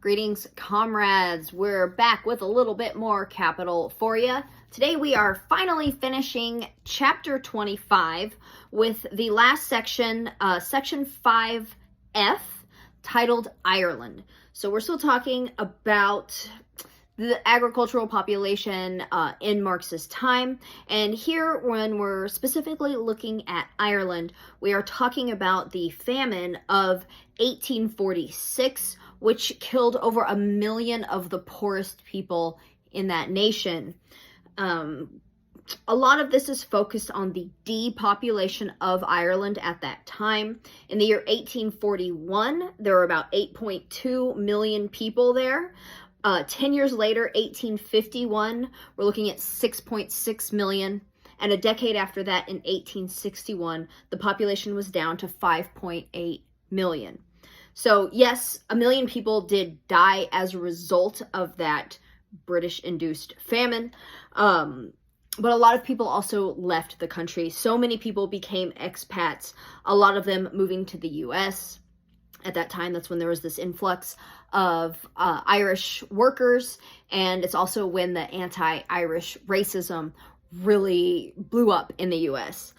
Greetings, comrades. We're back with a little bit more capital for you. Today we are finally finishing chapter 25 with the last section, section 5F, titled Ireland. So we're still talking about the agricultural population in Marx's time. And here, when we're specifically looking at Ireland, we are talking about the famine of 1846, which killed over 1 million of the poorest people in that nation. A lot of this is focused on the depopulation of Ireland at that time. In the year 1841, there were about 8.2 million people there. 10 years later, 1851, we're looking at 6.6 million. And a decade after that, in 1861, the population was down to 5.8 million. So yes, 1 million people did die as a result of that British-induced famine. But a lot of people also left the country. So many people became expats, a lot of them moving to the U.S. At that time, that's when there was this influx of Irish workers, and it's also when the anti-Irish racism really blew up in the U.S.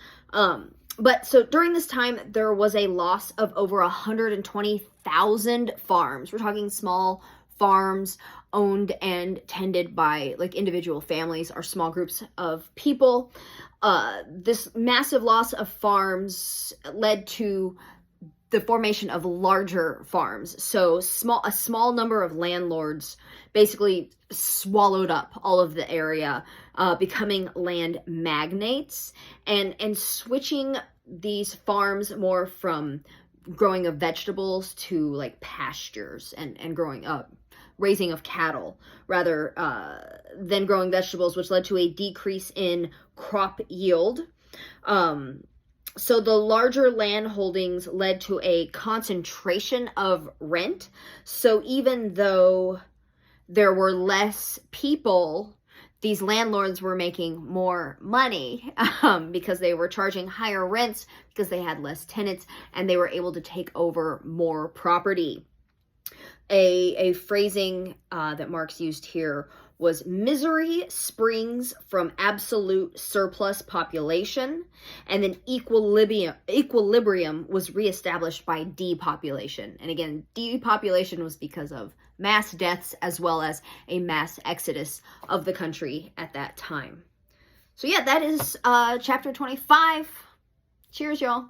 But so during this time, there was a loss of over 120,000 farms. We're talking small farms owned and tended by like individual families or small groups of people. This massive loss of farms led to the formation of larger farms. So a small number of landlords basically swallowed up all of the area, becoming land magnates and switching these farms more from growing of vegetables to like pastures and growing up, raising of cattle rather than growing vegetables, which led to a decrease in crop yield. So the larger land holdings led to a concentration of rent. So even though there were less people, these landlords were making more money because they were charging higher rents because they had less tenants and they were able to take over more property. A phrasing that Marx used here was misery springs from absolute surplus population, and then equilibrium was reestablished by depopulation. And again, depopulation was because of mass deaths as well as a mass exodus of the country at that time. So yeah, that is chapter 25. Cheers, y'all.